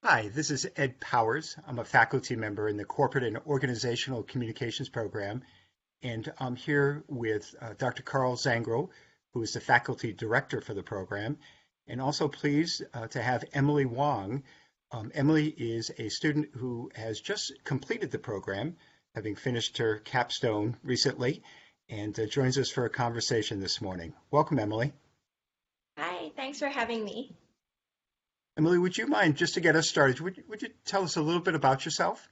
Hi, this is Ed Powers. I'm a faculty member in the Corporate and Organizational Communications program, and I'm here with Dr. Carl Zangerl, who is the faculty director for the program, and also pleased to have Emily Wong. Emily is a student who has just completed the program, having finished her capstone recently, and joins us for a conversation this morning. Welcome, Emily. Hi, thanks for having me. Emily, would you mind, just to get us started, would you tell us a little bit about yourself?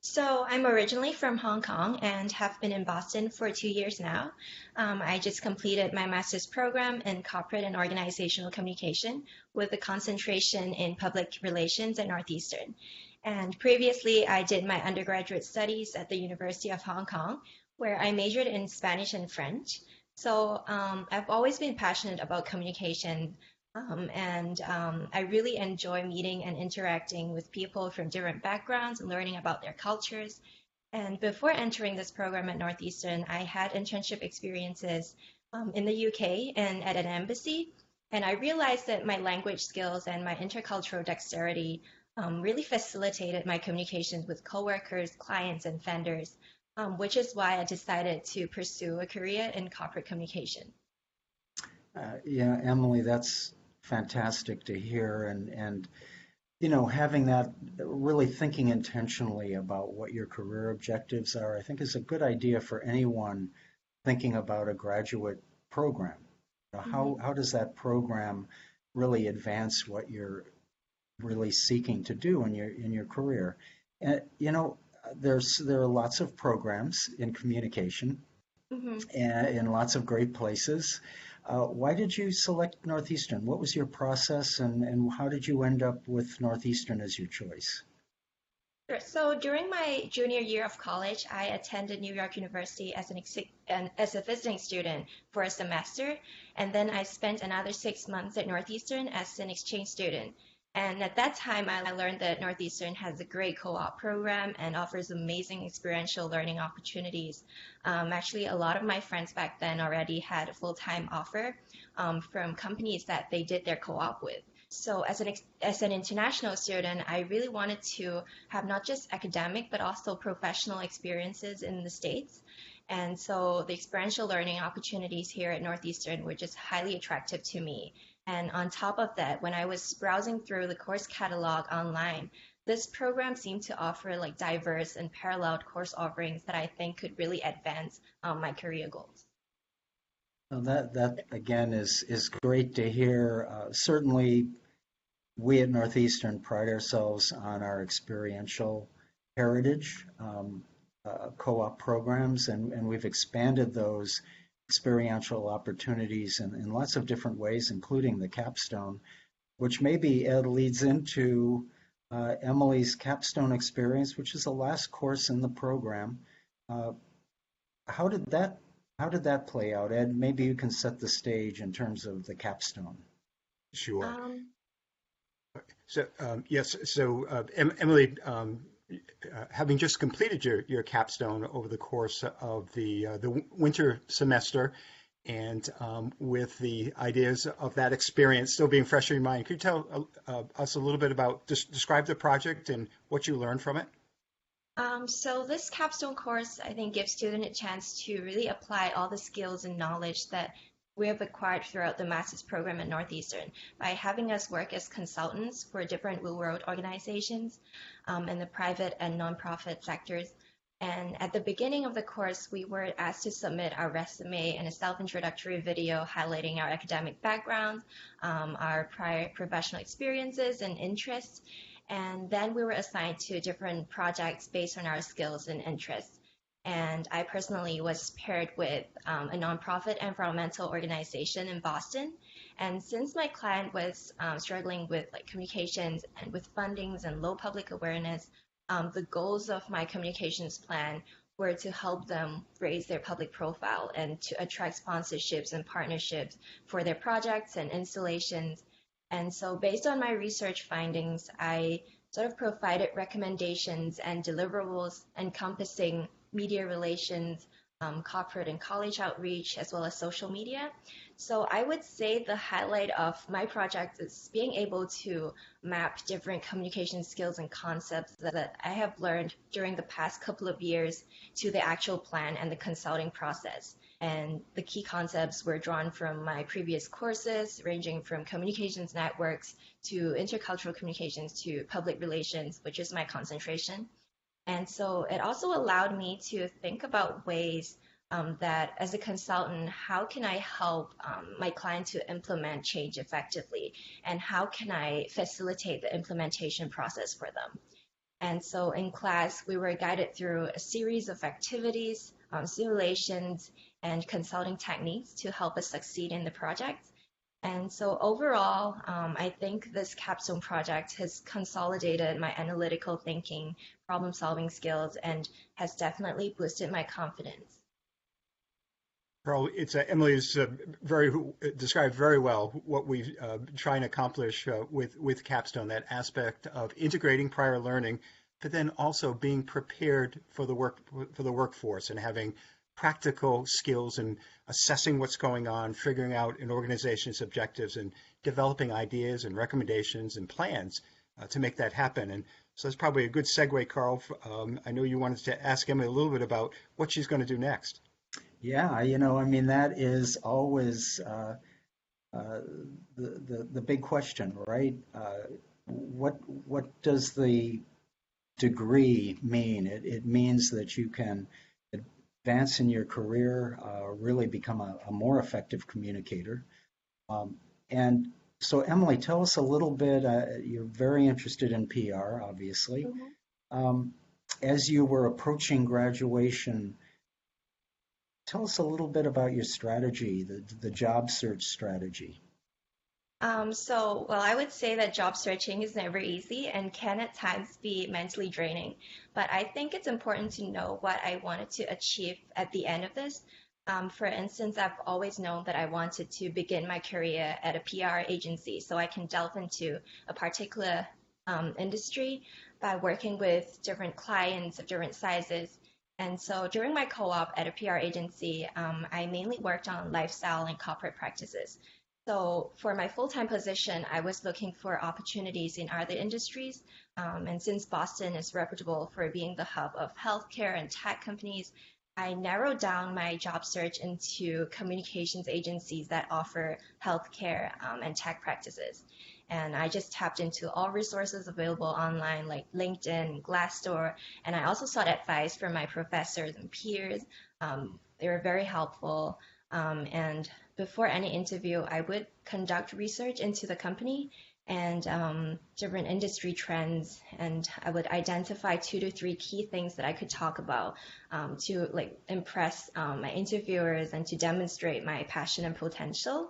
So, I'm originally from Hong Kong and have been in Boston for 2 years now. I just completed my master's program in corporate and organizational communication with a concentration in public relations at Northeastern. And previously, I did my undergraduate studies at the University of Hong Kong, where I majored in Spanish and French. So, I've always been passionate about communication. I really enjoy meeting and interacting with people from different backgrounds and learning about their cultures. And before entering this program at Northeastern, I had internship experiences in the UK and at an embassy. And I realized that my language skills and my intercultural dexterity really facilitated my communications with coworkers, clients, and vendors, which is why I decided to pursue a career in corporate communication. Yeah, Emily, that's fantastic to hear. And having that, really thinking intentionally about what your career objectives are, I think is a good idea for anyone thinking about a graduate program. How does that program really advance what you're really seeking to do in your career? And there are lots of programs in communication hmm and in lots of great places. Why did you select Northeastern? What was your process, and how did you end up with Northeastern as your choice? Sure. So during my junior year of college, I attended New York University as a visiting student for a semester, and then I spent another 6 months at Northeastern as an exchange student. And at that time, I learned that Northeastern has a great co-op program and offers amazing experiential learning opportunities. Actually, a lot of my friends back then already had a full-time offer from companies that they did their co-op with. So as an international student, I really wanted to have not just academic but also professional experiences in the States. And so the experiential learning opportunities here at Northeastern were just highly attractive to me. And on top of that, when I was browsing through the course catalog online, this program seemed to offer like diverse and paralleled course offerings that I think could really advance my career goals. Well, that again is great to hear. Certainly, we at Northeastern pride ourselves on our experiential heritage, co-op programs, and we've expanded those experiential opportunities in lots of different ways, including the capstone, which maybe leads into Emily's capstone experience, which is the last course in the program. Uh, how did that play out, Ed? Maybe you can set the stage in terms of the capstone. Sure. Um, Yes, Emily, having just completed your capstone over the course of the winter semester, and with the ideas of that experience still being fresh in your mind, could you tell us a little bit about describe the project and what you learned from it? so this capstone course, I think, gives students a chance to really apply all the skills and knowledge that we have acquired throughout the master's program at Northeastern by having us work as consultants for different real-world organizations in the private and nonprofit sectors. And at the beginning of the course, we were asked to submit our resume and a self-introductory video highlighting our academic background, our prior professional experiences and interests, and then we were assigned to different projects based on our skills and interests. And I personally was paired with a nonprofit environmental organization in Boston. And since my client was struggling with like communications and with fundings and low public awareness, the goals of my communications plan were to help them raise their public profile and to attract sponsorships and partnerships for their projects and installations. And so, based on my research findings, I sort of provided recommendations and deliverables encompassing media relations, corporate and college outreach, as well as social media. So I would say the highlight of my project is being able to map different communication skills and concepts that I have learned during the past couple of years to the actual plan and the consulting process. And the key concepts were drawn from my previous courses, ranging from communications networks to intercultural communications to public relations, which is my concentration. And so it also allowed me to think about ways that as a consultant, how can I help my client to implement change effectively? And how can I facilitate the implementation process for them? And so in class, we were guided through a series of activities, simulations, and consulting techniques to help us succeed in the project. And so overall, I think this capstone project has consolidated my analytical thinking, problem solving skills, and has definitely boosted my confidence. Carl, it's Emily has very described very well what we try and accomplish with Capstone, that aspect of integrating prior learning, but then also being prepared for the workforce and having practical skills and assessing what's going on, figuring out an organization's objectives, and developing ideas and recommendations and plans to make that happen. And so that's probably a good segue, Carl. I know you wanted to ask Emily a little bit about what she's going to do next. Yeah, I mean, that is always the big question, right? What does the degree mean? It means that you can advance in your career, really become a more effective communicator. And so, Emily, tell us a little bit. You're very interested in PR, obviously. As you were approaching graduation, tell us a little bit about your strategy, the job search strategy. Well, I would say that job searching is never easy and can at times be mentally draining. But I think it's important to know what I wanted to achieve at the end of this. For instance, I've always known that I wanted to begin my career at a PR agency so I can delve into a particular industry by working with different clients of different sizes. And so during my co-op at a PR agency, I mainly worked on lifestyle and corporate practices. So for my full-time position, I was looking for opportunities in other industries. And since Boston is reputable for being the hub of healthcare and tech companies, I narrowed down my job search into communications agencies that offer healthcare and tech practices. And I just tapped into all resources available online like LinkedIn, Glassdoor, and I also sought advice from my professors and peers. They were very helpful. And before any interview, I would conduct research into the company and different industry trends, and I would identify 2 to 3 key things that I could talk about to like impress my interviewers and to demonstrate my passion and potential.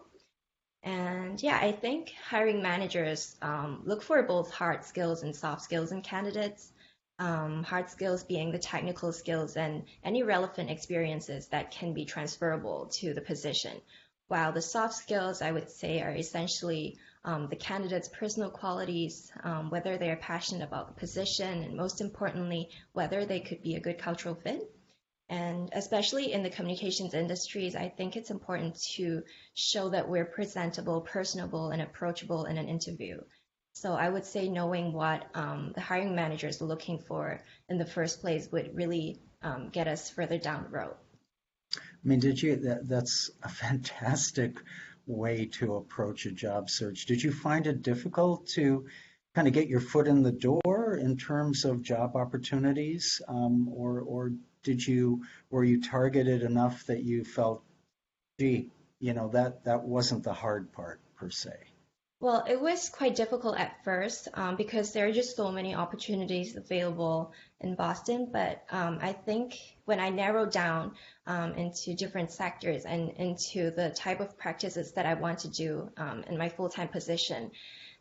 And yeah, I think hiring managers look for both hard skills and soft skills in candidates. Hard skills being the technical skills and any relevant experiences that can be transferable to the position. While the soft skills, I would say, are essentially the candidate's personal qualities, whether they are passionate about the position, and most importantly, whether they could be a good cultural fit. And especially in the communications industries, I think it's important to show that we're presentable, personable, and approachable in an interview. So I would say knowing what the hiring managers are looking for in the first place would really get us further down the road. I mean, that's a fantastic way to approach a job search. Did you find it difficult to kind of get your foot in the door in terms of job opportunities, or were you targeted enough that you felt, gee, that wasn't the hard part per se? Well, it was quite difficult at first because there are just so many opportunities available in Boston. But I think when I narrowed down into different sectors and into the type of practices that I want to do in my full-time position,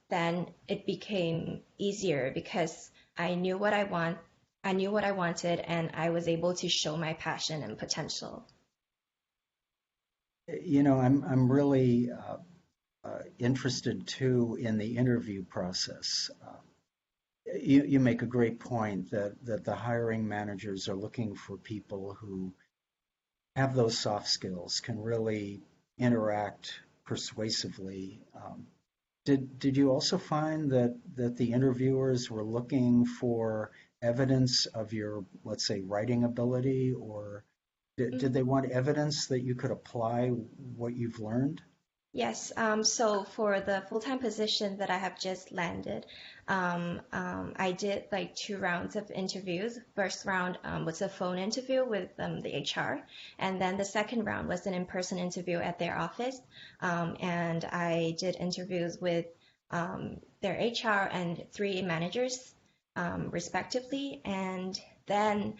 then it became easier because I knew what I want, I knew what I wanted, and I was able to show my passion and potential. I'm really interested too in the interview process. You make a great point that the hiring managers are looking for people who have those soft skills, can really interact persuasively. Did you also find that the interviewers were looking for evidence of your, let's say, writing ability, or did they want evidence that you could apply what you've learned? Yes, so for the full-time position that I have just landed, I did like 2 rounds of interviews. First round was a phone interview with the HR, and then the second round was an in-person interview at their office. And I did interviews with their HR and 3 managers, respectively. And then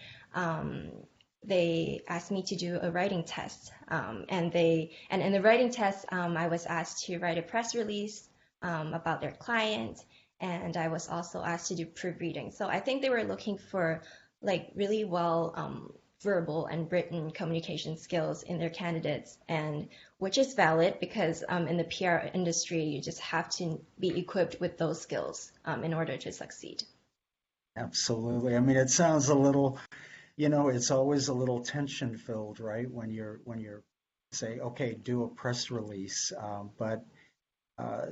they asked me to do a writing test. And in the writing test, I was asked to write a press release about their client, and I was also asked to do proofreading. So I think they were looking for like really well verbal and written communication skills in their candidates, and which is valid because in the PR industry, you just have to be equipped with those skills in order to succeed. Absolutely. I mean, it sounds a little, it's always a little tension filled, right? When you're say, okay, do a press release, but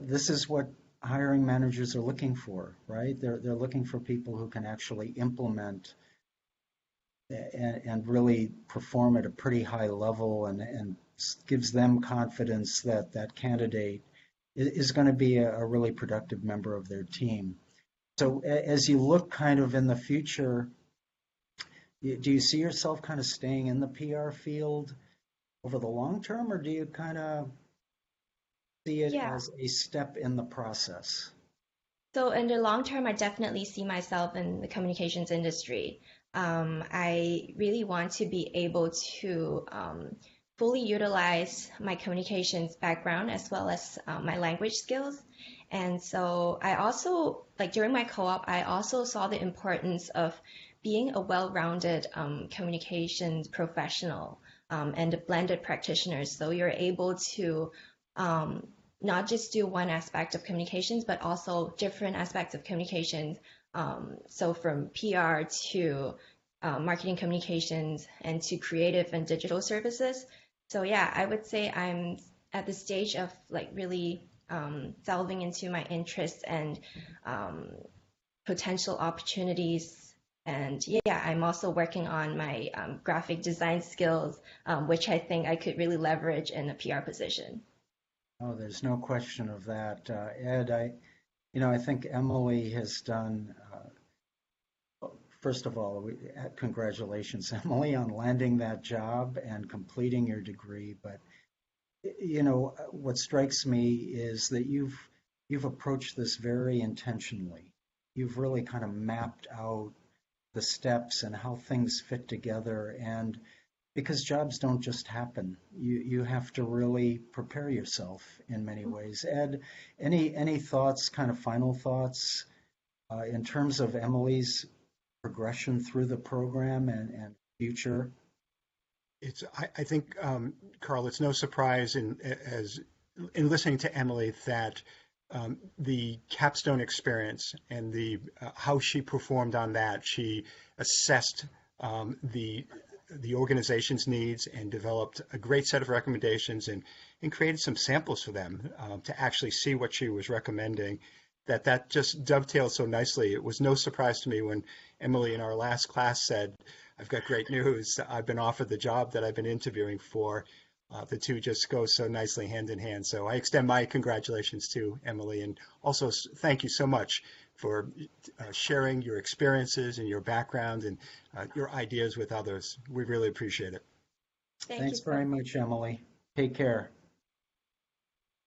this is what hiring managers are looking for, right? They're looking for people who can actually implement and really perform at a pretty high level, and gives them confidence that that candidate is going to be a really productive member of their team. So as you look kind of in the future, do you see yourself kind of staying in the PR field over the long term, or do you kind of see it Yeah. as a step in the process? So in the long term, I definitely see myself in the communications industry. I really want to be able to fully utilize my communications background as well as my language skills. And so I also, like during my co-op, I also saw the importance of being a well-rounded communications professional and a blended practitioner. So you're able to um, not just do one aspect of communications, but also different aspects of communications. So from PR to marketing communications and to creative and digital services. So yeah, I would say I'm at the stage of like really delving into my interests and um, potential opportunities. And yeah, I'm also working on my graphic design skills, which I think I could really leverage in a PR position. Oh, there's no question of that. Ed, I think Emily has done, first of all, congratulations, Emily, on landing that job and completing your degree. But, what strikes me is that you've approached this very intentionally. You've really kind of mapped out the steps and how things fit together. And because jobs don't just happen, you have to really prepare yourself in many ways. Ed, any thoughts, kind of final thoughts, in terms of Emily's progression through the program and future? I think, Carl, it's no surprise in listening to Emily that the capstone experience and the how she performed on that, she assessed the organization's needs and developed a great set of recommendations and created some samples for them to actually see what she was recommending. That just dovetailed so nicely. It was no surprise to me when Emily in our last class said, I've got great news. I've been offered the job that I've been interviewing for. The two just go so nicely hand in hand. So I extend my congratulations to Emily, and also thank you so much for sharing your experiences and your background and your ideas with others. We really appreciate it. Thank you Thanks so very much, Emily. Take care.